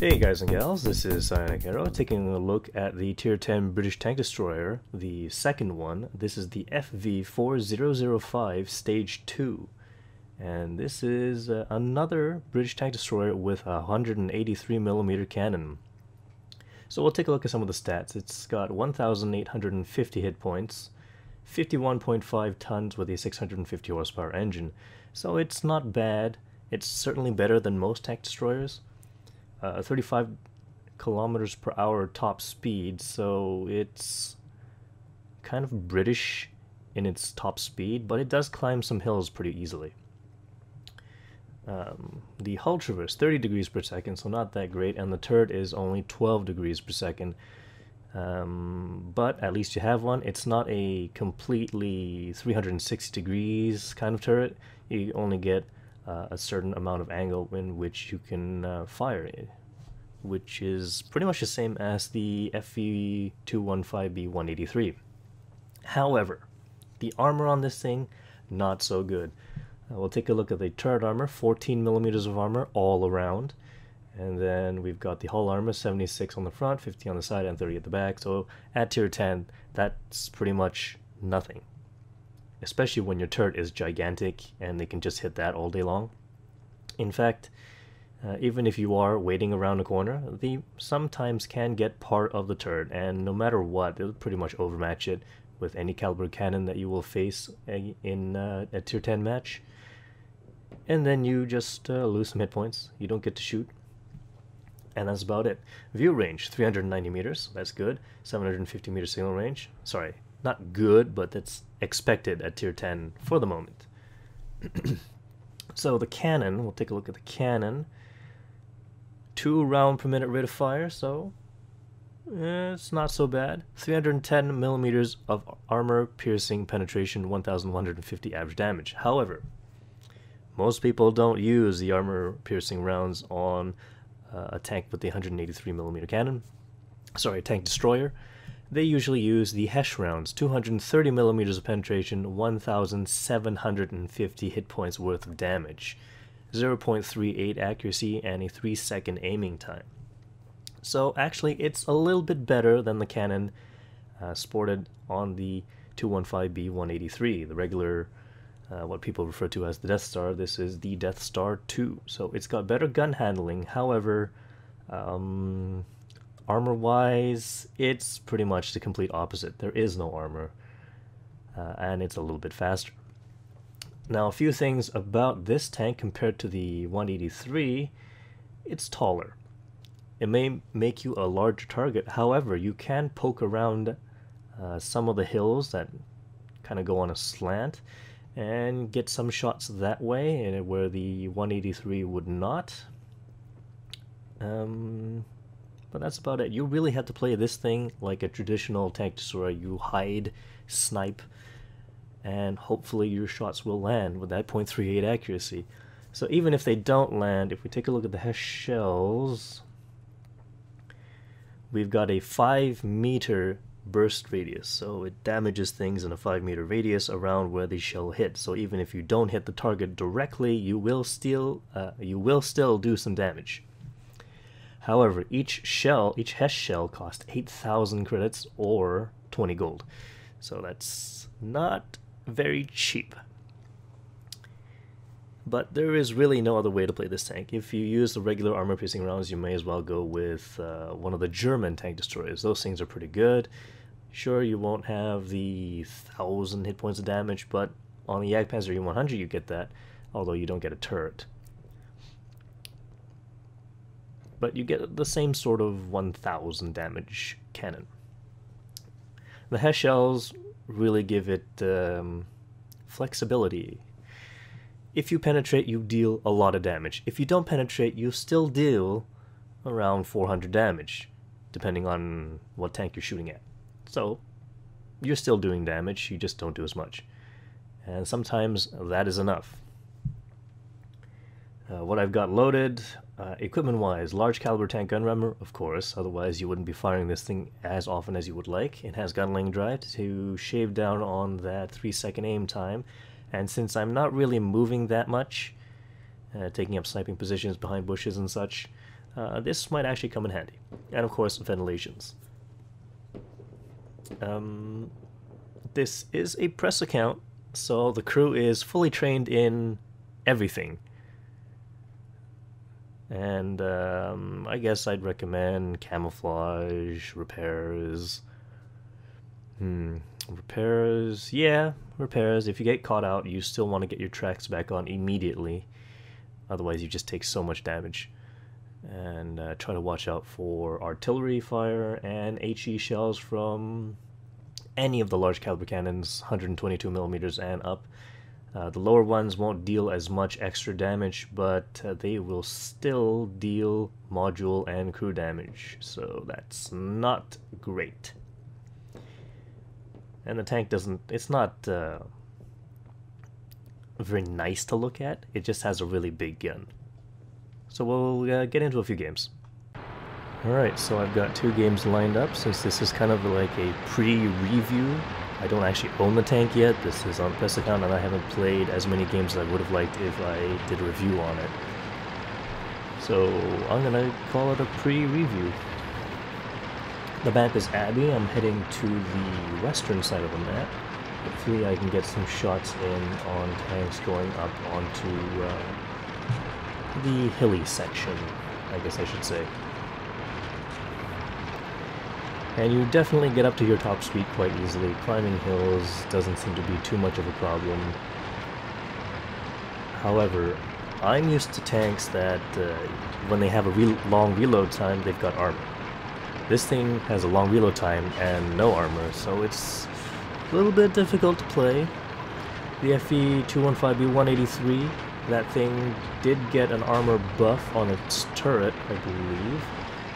Hey guys and gals, this is Psionic Arrow taking a look at the Tier 10 British tank destroyer, the second one. This is the FV4005 Stage 2, and this is another British tank destroyer with a 183mm cannon. So we'll take a look at some of the stats. It's got 1,850 hit points, 51.5 tons with a 650 horsepower engine, so it's not bad. It's certainly better than most tank destroyers. 35 kilometers per hour top speed, so it's kind of British in its top speed, but it does climb some hills pretty easily. The hull traverse 30 degrees per second, so not that great, and the turret is only 12 degrees per second. But at least you have one. It's not a completely 360 degrees kind of turret. You only get a certain amount of angle in which you can fire it, which is pretty much the same as the FV4005 183. However, the armor on this thing, not so good. We'll take a look at the turret armor, 14mm of armor all around, and then we've got the hull armor, 76 on the front, 50 on the side, and 30 at the back. So at tier 10, that's pretty much nothing, especially when your turret is gigantic and they can just hit that all day long. In fact, even if you are waiting around a corner, they sometimes can get part of the turret, and no matter what, they'll pretty much overmatch it with any caliber cannon that you will face in a tier 10 match. And then you just lose some hit points. You don't get to shoot. And that's about it. View range, 390 meters. That's good. 750 meter signal range. Sorry, not good, but that's expected at tier 10 for the moment. So the cannon, we'll take a look at the cannon. 2 round per minute rate of fire, so it's not so bad. 310 millimeters of armor piercing penetration, 1,150 average damage. However, most people don't use the armor piercing rounds on a tank with the 183mm cannon. Sorry, a tank destroyer. They usually use the Hesh rounds, 230mm of penetration, 1,750 hit points worth of damage, 0.38 accuracy, and a 3-second aiming time. So actually, it's a little bit better than the cannon sported on the 215B 183, the regular, what people refer to as the Death Star. This is the Death Star 2. So it's got better gun handling. However, armor-wise, it's pretty much the complete opposite. There is no armor, and it's a little bit faster. Now, a few things about this tank compared to the 183. It's taller. It may make you a larger target. However, you can poke around some of the hills that kind of go on a slant and get some shots that way, and where the 183 would not. But that's about it. You really have to play this thing like a traditional tank destroyer. You hide, snipe, and hopefully your shots will land with that 0.38 accuracy. So even if they don't land, if we take a look at the Hesh shells, we've got a 5-meter burst radius, so it damages things in a 5-meter radius around where the shell hits. So even if you don't hit the target directly, you will still do some damage. However, each Hesh shell costs 8,000 credits or 20 gold, so that's not very cheap. But there is really no other way to play this tank. If you use the regular armor piercing rounds, you may as well go with one of the German tank destroyers. Those things are pretty good. Sure, you won't have the 1,000 hit points of damage, but on the Jagdpanzer E100 you get that, although you don't get a turret. But you get the same sort of 1,000 damage cannon. The Hesh shells really give it flexibility. If you penetrate, you deal a lot of damage. If you don't penetrate, you still deal around 400 damage, depending on what tank you're shooting at. So you're still doing damage, you just don't do as much. And sometimes that is enough. What I've got loaded, equipment-wise, large caliber tank gun rammer, of course, otherwise you wouldn't be firing this thing as often as you would like. It has gun lane drive to shave down on that 3-second aim time. And since I'm not really moving that much, taking up sniping positions behind bushes and such, this might actually come in handy. And of course, ventilations. This is a press account, so the crew is fully trained in everything. And I guess I'd recommend camouflage, repairs. Repairs, yeah, repairs. If you get caught out, you still want to get your tracks back on immediately. Otherwise, you just take so much damage. And try to watch out for artillery fire and HE shells from any of the large caliber cannons, 122 millimeters and up. The lower ones won't deal as much extra damage, but they will still deal module and crew damage, so that's not great. And the tank it's not very nice to look at, it just has a really big gun. So we'll get into a few games. Alright, so I've got 2 games lined up, since this is kind of like a pre-review. I don't actually own the tank yet, this is on press account, and I haven't played as many games as I would have liked if I did a review on it. So I'm gonna call it a pre-review. The map is Abbey. I'm heading to the western side of the map. Hopefully I can get some shots in on tanks going up onto the hilly section, I guess I should say. And you definitely get up to your top speed quite easily. Climbing hills doesn't seem to be too much of a problem. However, I'm used to tanks that when they have a long reload time, they've got armor. This thing has a long reload time and no armor, so it's a little bit difficult to play. The FV4005 that thing did get an armor buff on its turret, I believe,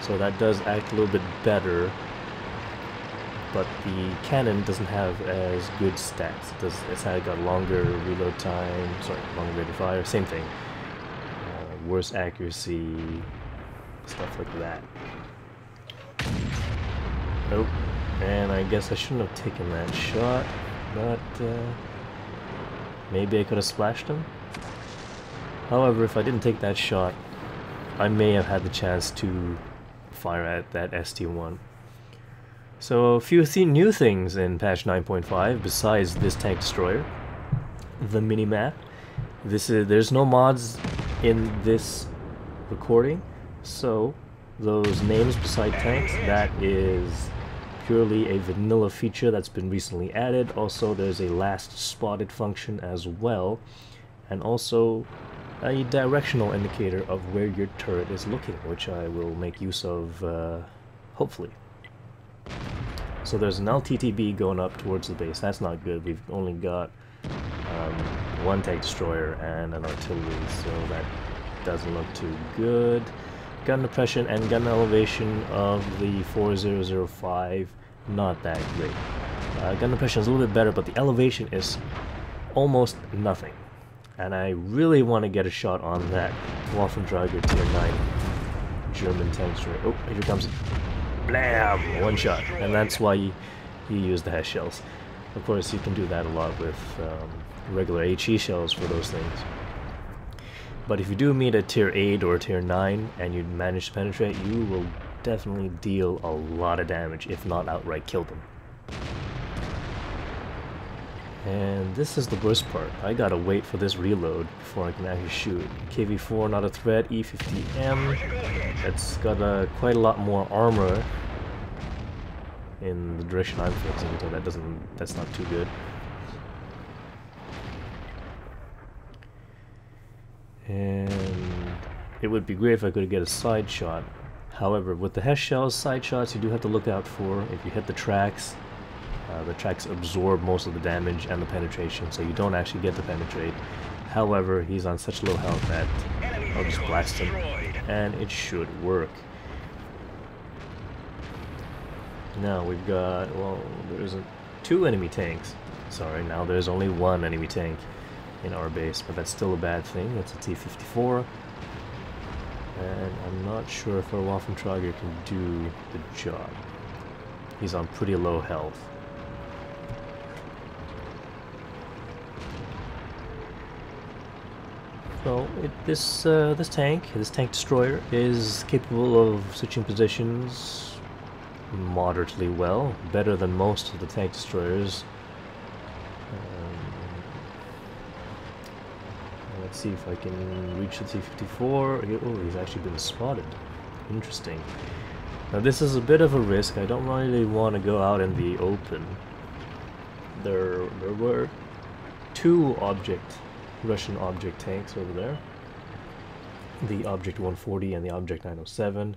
so that does act a little bit better. But the cannon doesn't have as good stats. It's got longer reload time, longer rate of fire, same thing. Worse accuracy, stuff like that. Nope, and I guess I shouldn't have taken that shot, but maybe I could have splashed him. However, if I didn't take that shot, I may have had the chance to fire at that ST-1. So a few new things in patch 9.5 besides this tank destroyer. The minimap. There's no mods in this recording, so those names beside tanks, that is purely a vanilla feature that's been recently added. Also, there's a last spotted function as well, and also a directional indicator of where your turret is looking, which I will make use of hopefully. So there's an LTTB going up towards the base. That's not good. We've only got one tank destroyer and an artillery, so that doesn't look too good. Gun depression and gun elevation of the 4005, not that great. Gun depression is a little bit better, but the elevation is almost nothing. And I really want to get a shot on that Waffentrager Tier 9 German tank destroyer. Oh, here comes it. Blam! One shot. And that's why you use the Hess shells. Of course, you can do that a lot with regular HE shells for those things. But if you do meet a Tier 8 or a Tier 9 and you manage to penetrate, you will definitely deal a lot of damage, if not outright kill them. And this is the worst part. I gotta wait for this reload before I can actually shoot. KV-4 not a threat, E50M. That's got quite a lot more armor in the direction I'm facing, so that's not too good. And it would be great if I could get a side shot. However, with the Hess shells, side shots you do have to look out for. If you hit the tracks absorb most of the damage and the penetration, so you don't actually get to penetrate. However, he's on such low health that I'll just blast him, and it should work. Now we've got, well, there's 2 enemy tanks. Sorry, now there's only 1 enemy tank in our base, but that's still a bad thing. That's a T-54, and I'm not sure if our Waffentrager can do the job. He's on pretty low health. So this tank destroyer, is capable of switching positions moderately well, better than most of the tank destroyers. Let's see if I can reach the T-54. Oh, he's actually been spotted. Interesting. Now this is a bit of a risk. I don't really want to go out in the open. There were two Russian object tanks over there. The Object 140 and the Object 907.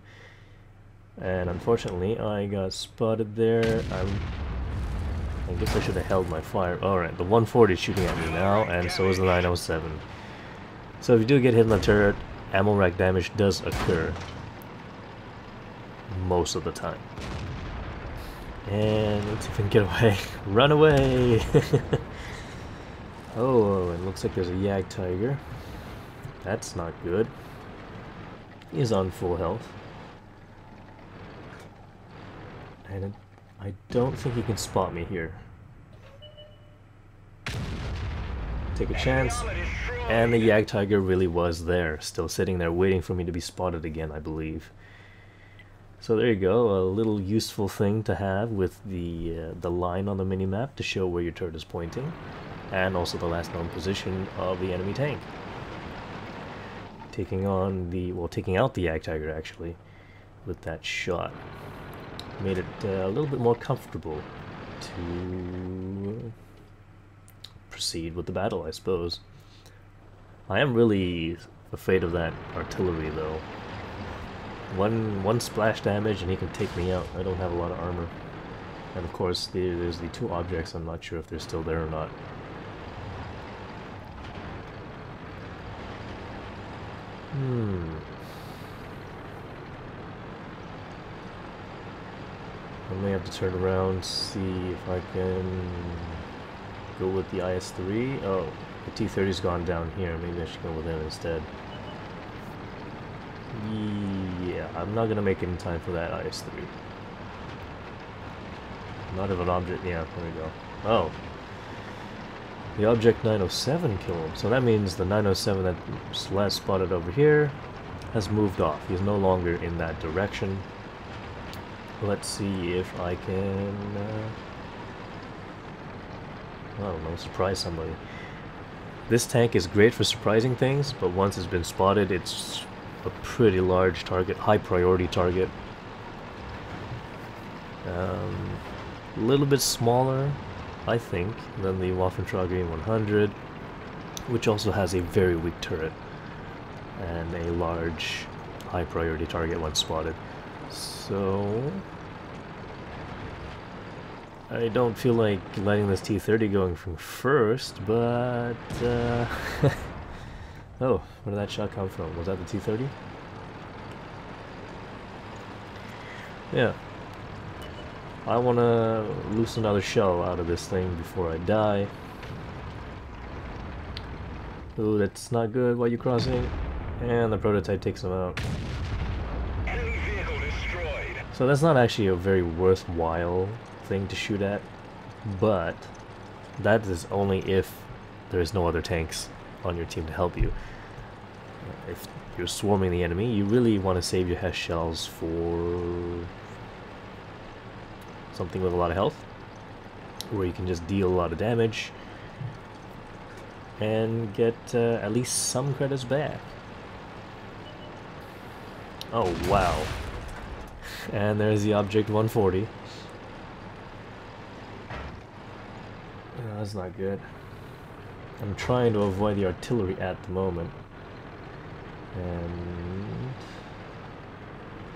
And unfortunately, I got spotted there. I guess I should have held my fire. Alright, the 140 is shooting at me now, and so is the 907. So if you do get hit in the turret, ammo rack damage does occur. Most of the time. And let's see if we can get away. Run away! Oh, it looks like there's a Yag Tiger. That's not good. He's on full health. And I don't think he can spot me here. Take a chance. And the Yag Tiger really was there, still sitting there waiting for me to be spotted again, I believe. So there you go, a little useful thing to have with the line on the minimap to show where your turret is pointing, and also the last known position of the enemy tank. Taking out the Yag Tiger actually with that shot made it a little bit more comfortable to proceed with the battle, I suppose. I am really afraid of that artillery though. One splash damage and he can take me out. I don't have a lot of armor. And of course there's the two objects. I'm not sure if they're still there or not. I may have to turn around, see if I can go with the IS-3. Oh, the T-30's gone down here. Maybe I should go with him instead. Yeah, I'm not gonna make it in time for that IS-3. Not of an object. Yeah, there we go. Oh, the Object 907 killed him. So that means the 907 that's last spotted over here has moved off. He's no longer in that direction. Let's see if I can, I don't know, surprise somebody. This tank is great for surprising things, but once it's been spotted, it's a pretty large target, high priority target. A little bit smaller, I think, than the Waffentrager 100, which also has a very weak turret and a large, high priority target once spotted. So I don't feel like letting this T-30 going from first, but oh, where did that shot come from? Was that the T-30? Yeah. I want to loose another shell out of this thing before I die. Ooh, that's not good. Why are you crossing? And the prototype takes him out. Enemy vehicle destroyed. So that's not actually a very worthwhile thing to shoot at, but that is only if there's no other tanks on your team to help you. If you're swarming the enemy, you really want to save your HESH shells for something with a lot of health, where you can just deal a lot of damage and get at least some credits back. Oh wow. And there's the Object 140. That's not good. I'm trying to avoid the artillery at the moment. And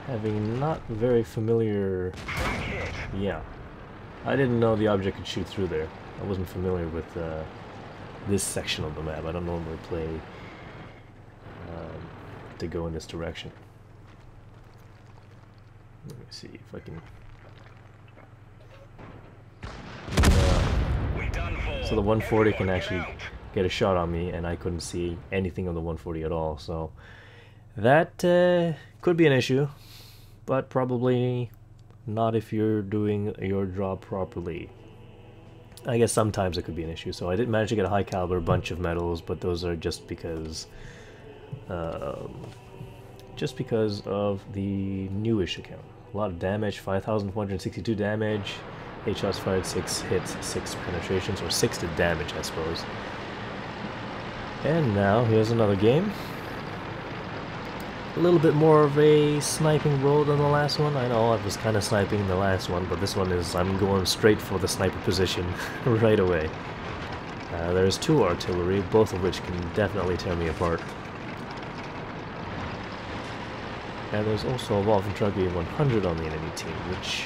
having not very familiar... Yeah. I didn't know the object could shoot through there. I wasn't familiar with this section of the map. I don't normally play to go in this direction. Let me see if I can... So the 140 can actually get a shot on me, and I couldn't see anything on the 140 at all, so that could be an issue, but probably not if you're doing your job properly. I guess sometimes it could be an issue. So I did manage to get a high caliber bunch of medals, but those are just because just because of the newish account. A lot of damage, 5,462 damage, 8 shots fired, 6 hits, 6 penetrations, or 6 to damage, I suppose. And now, here's another game. A little bit more of a sniping role than the last one. I know I was kind of sniping the last one, but this one is, I'm going straight for the sniper position right away. There's 2 artillery, both of which can definitely tear me apart. And there's also a Waffentruger 100 on the enemy team, which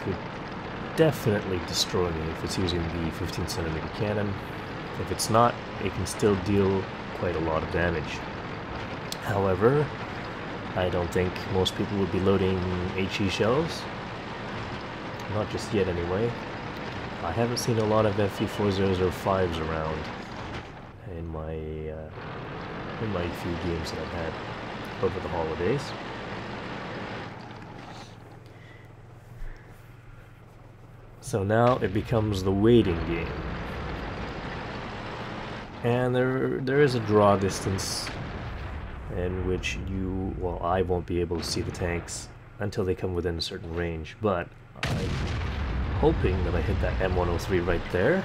could definitely destroy me if it's using the 15cm cannon. If it's not, it can still deal quite a lot of damage. However, I don't think most people would be loading HE shells. Not just yet anyway. I haven't seen a lot of FV4005s around in my few games that I've had over the holidays. So now it becomes the waiting game. And there is a draw distance in which well, I won't be able to see the tanks until they come within a certain range, but I'm hoping that I hit that M103 right there.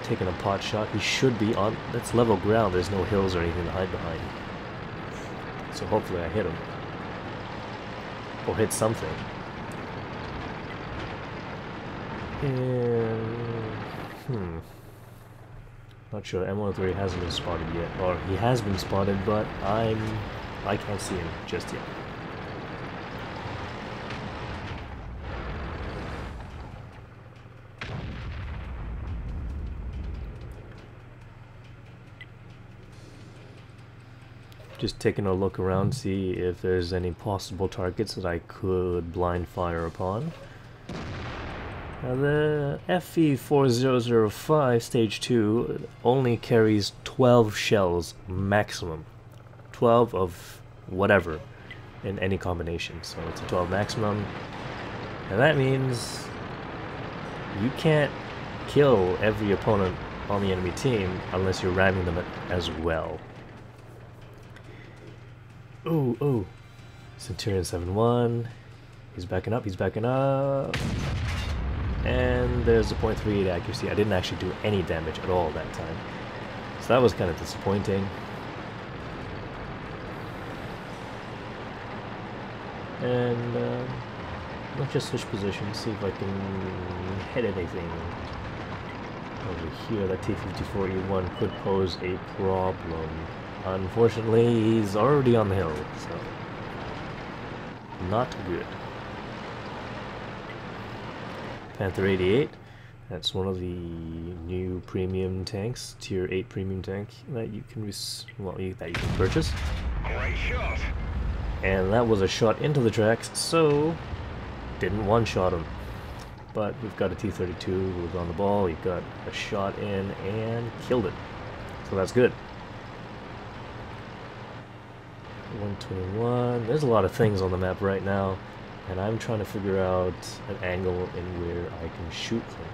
Taking a pot shot, he should be on, that's level ground, there's no hills or anything to hide behind. So hopefully I hit him. Or hit something. And... not sure, M103 hasn't been spotted yet. Or he has been spotted, but I can't see him just yet. Just taking a look around, see if there's any possible targets that I could blind fire upon. Now the FV4005 Stage 2 only carries 12 shells maximum. 12 of whatever in any combination. So it's a 12 maximum. And that means you can't kill every opponent on the enemy team unless you're ramming them as well. Ooh, ooh. Centurion 7-1. He's backing up, he's backing up. And there's a .38 accuracy. I didn't actually do any damage at all that time. So that was kind of disappointing. And let's just switch positions, see if I can hit anything over here. That T-54E1 could pose a problem. Unfortunately, he's already on the hill, so not good. Panther 88, that's one of the new premium tanks, tier 8 premium tank that you can that you can purchase. Great shot. And that was a shot into the tracks, so didn't one-shot him. But we've got a T-32 who was on the ball, he got a shot in and killed it. So that's good. 121. There's a lot of things on the map right now, and I'm trying to figure out an angle in where I can shoot them.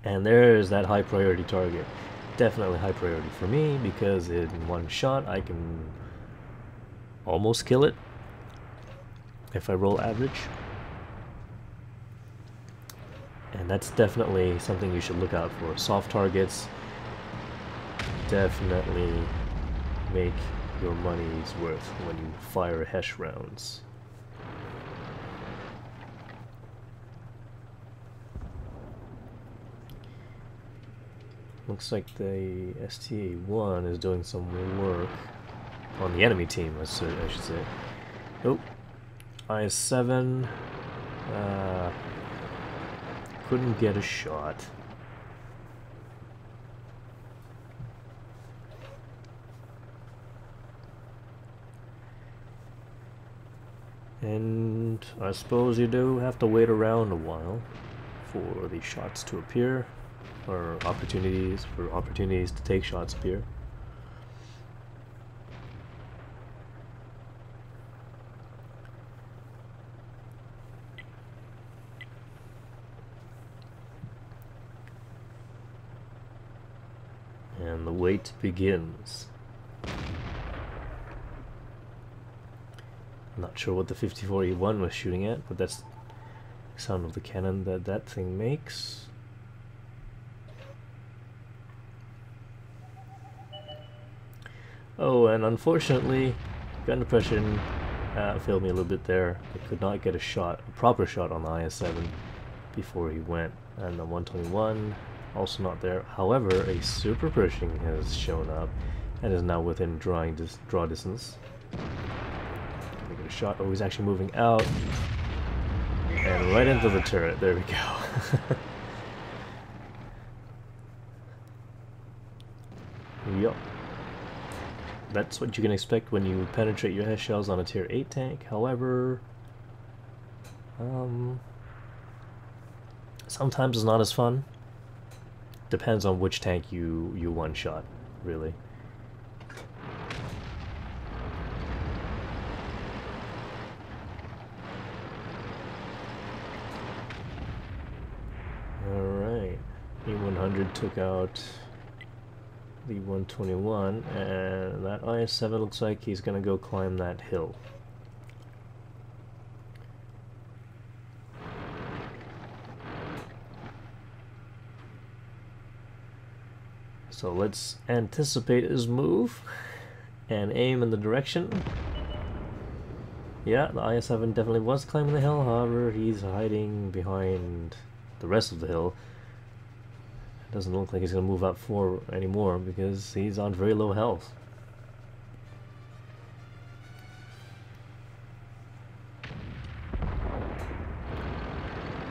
And there's that high priority target. Definitely high priority for me, because in one shot I can almost kill it if I roll average. And that's definitely something you should look out for. Soft targets definitely make your money's worth when you fire HESH rounds. Looks like the STA-1 is doing some work on the enemy team, I should say. Oh, IS-7 couldn't get a shot. And I suppose you do have to wait around a while for the shots to appear, or opportunities to take shots appear. And the wait begins. I'm not sure what the 54E1 was shooting at, but that's the sound of the cannon that that thing makes. Oh, and unfortunately, gun depression failed me a little bit there. I could not get a proper shot on the IS-7 before he went. And the 121, also not there. However, a super Pershing has shown up and is now within draw distance. Get a shot. Oh, he's actually moving out. And right into the turret. There we go. Yup. That's what you can expect when you penetrate your head shells on a tier 8 tank. However, sometimes it's not as fun. Depends on which tank you one-shot, really. Alright, E100 took out the 121, and that IS-7 looks like he's gonna go climb that hill. So let's anticipate his move and aim in the direction. Yeah, the IS-7 definitely was climbing the hill, however he's hiding behind the rest of the hill. Doesn't look like he's going to move up 4 anymore because he's on very low health.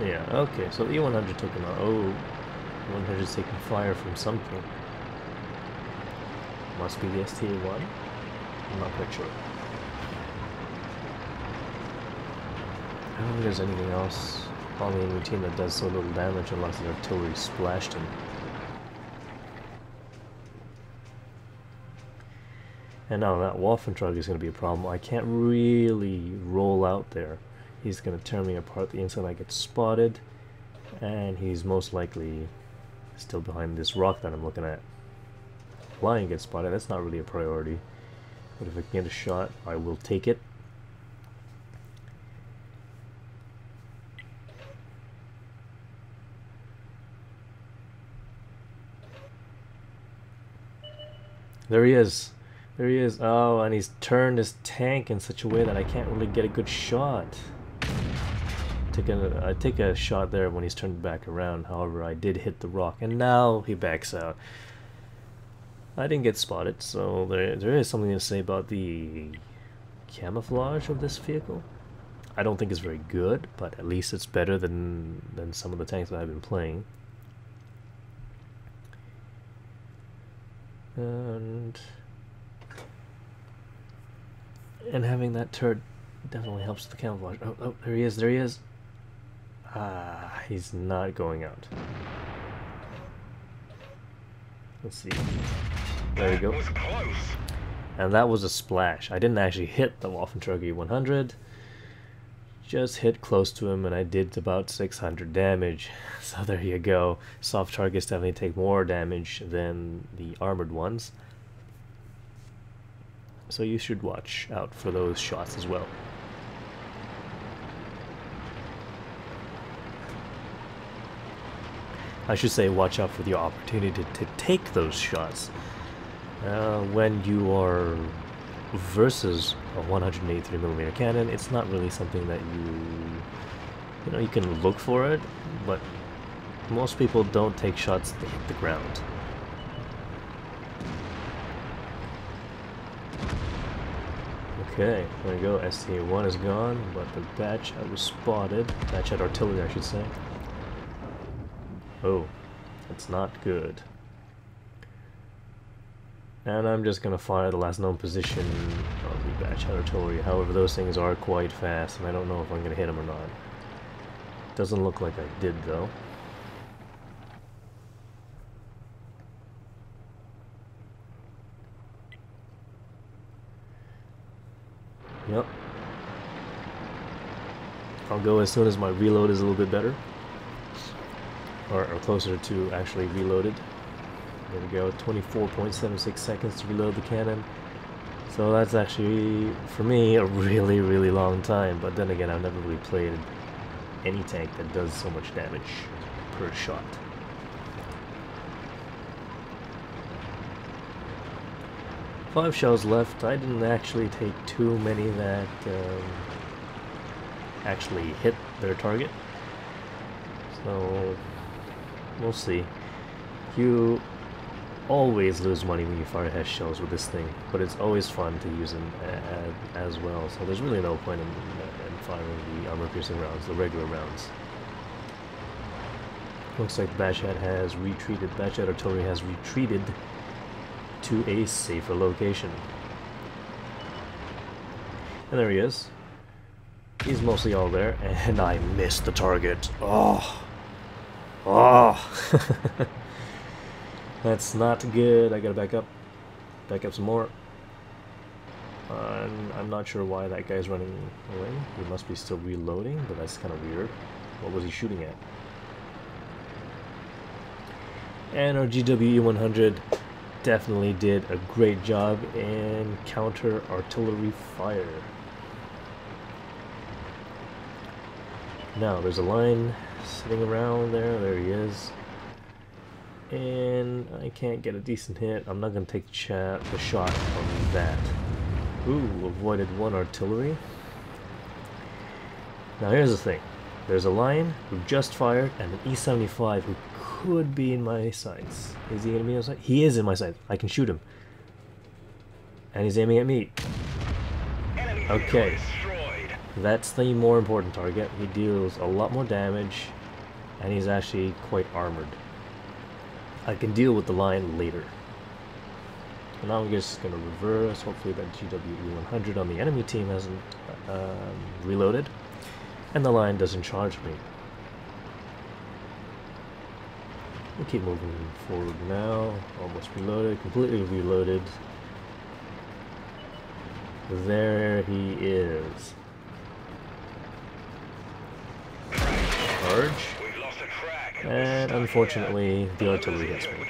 Yeah, okay, so the E100 took him out. Oh, E100's taking fire from something. Must be the STA-1? I'm not quite sure. I don't think there's anything else on the enemy team that does so little damage unless the artillery splashed him. And now that Waffentrug is going to be a problem. I can't really roll out there. He's going to tear me apart the instant I get spotted. And he's most likely still behind this rock that I'm looking at. Flying gets spotted, that's not really a priority. But if I can get a shot, I will take it. There he is. There he is. Oh, and he's turned his tank in such a way that I can't really get a good shot. I take a shot there when he's turned back around. However, I did hit the rock, and now he backs out. I didn't get spotted, so there is something to say about the camouflage of this vehicle. I don't think it's very good, but at least it's better than some of the tanks that I've been playing. And having that turret definitely helps the camouflage. Oh, there he is, there he is. Ah, he's not going out. Let's see. There we go. And that was a splash. I didn't actually hit the Waffentrug E100. Just hit close to him, and I did about 600 damage. So there you go. Soft targets definitely take more damage than the armored ones. So you should watch out for those shots as well. I should say watch out for the opportunity to take those shots. When you are versus a 183mm cannon, it's not really something that you can look for it, but most people don't take shots that hit the ground. Okay, there we go. STA-1 is gone, but the batch I was spotted, batch at artillery I should say. Oh, that's not good. And I'm just gonna fire the last known position of the batch at artillery. However, those things are quite fast, and I don't know if I'm gonna hit them or not. Doesn't look like I did though. Yep. I'll go as soon as my reload is a little bit better. Or closer to actually reloaded. There we go, 24.76 seconds to reload the cannon. So that's actually, for me, a really, really long time. But then again, I've never really played any tank that does so much damage per shot. Five shells left. I didn't actually take too many that actually hit their target. So we'll see. You always lose money when you fire head shells with this thing, but it's always fun to use them as well. So there's really no point in firing the armor-piercing rounds, the regular rounds. Looks like Batchat has retreated. Batchat artillery has retreated to a safer location. And there he is. He's mostly all there, and I missed the target. Oh! Oh! That's not good. I gotta back up. Back up some more. I'm not sure why that guy's running away. He must be still reloading, but that's kind of weird. What was he shooting at? And our GWE-100 definitely did a great job in counter artillery fire. Now there's a line sitting around there. There he is. And I can't get a decent hit. I'm not going to take the shot on that. Ooh, avoided one artillery. Now here's the thing. There's a line who just fired and an E-75 who could be in my sights. Is he going to be in my sights? He is in my sights. I can shoot him. And he's aiming at me. Okay. That's the more important target. He deals a lot more damage and he's actually quite armored. I can deal with the line later. And now I'm just going to reverse. Hopefully that GWE-100 on the enemy team hasn't reloaded. And the line doesn't charge me. We'll keep moving forward now. Almost reloaded. Completely reloaded. There he is. Charge. And unfortunately, the artillery hits me.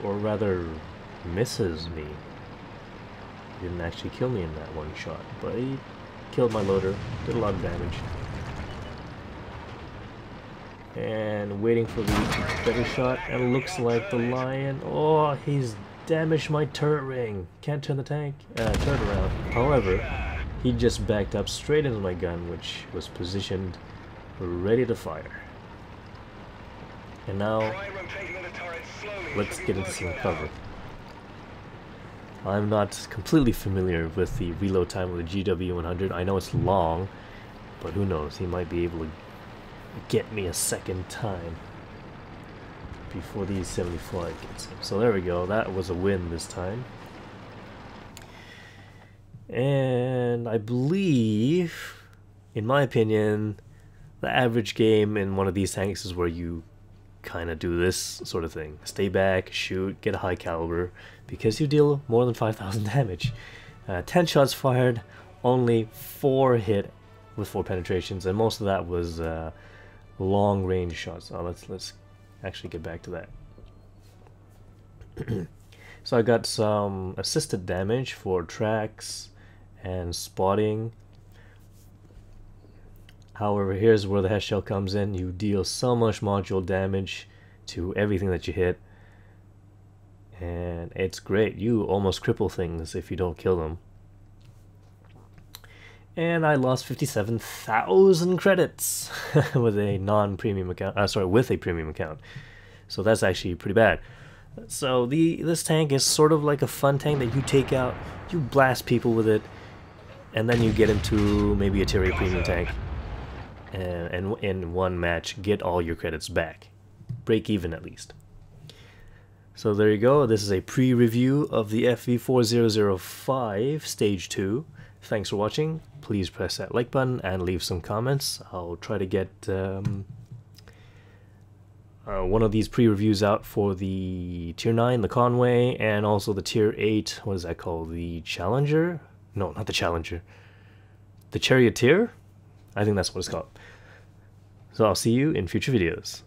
Or rather, misses me. He didn't actually kill me in that one shot, but he killed my loader, did a lot of damage. And waiting for the better shot, and looks like the Lion. Oh, he's damaged my turret ring. Can't turn the turret around. However, he just backed up straight into my gun, which was positioned ready to fire. And now, let's get into some cover. I'm not completely familiar with the reload time of the GW100. I know it's long, but who knows? He might be able to get me a second time before the 75 gets him. So there we go. That was a win this time. And I believe, in my opinion, the average game in one of these tanks is where you kind of do this sort of thing. Stay back, shoot, get a high caliber, because you deal more than 5,000 damage. 10 shots fired, only 4 hit with 4 penetrations, and most of that was long range shots. Oh, let's actually get back to that. So I got some assisted damage for tracks and spotting. However, here's where the head shell comes in. You deal so much module damage to everything that you hit, and it's great. You almost cripple things if you don't kill them. And I lost 57,000 credits with a non-premium account. With a premium account. So that's actually pretty bad. So this tank is sort of like a fun tank that you take out, you blast people with it, and then you get into maybe a tier 8 premium tank. And in one match, get all your credits back. Break even at least. So there you go. This is a pre-review of the FV4005 Stage 2. Thanks for watching. Please press that like button and leave some comments. I'll try to get one of these pre-reviews out for the Tier 9, the Conway, and also the Tier 8, what is that called? The Challenger? No, not the Challenger. The Charioteer? I think that's what it's called. So I'll see you in future videos.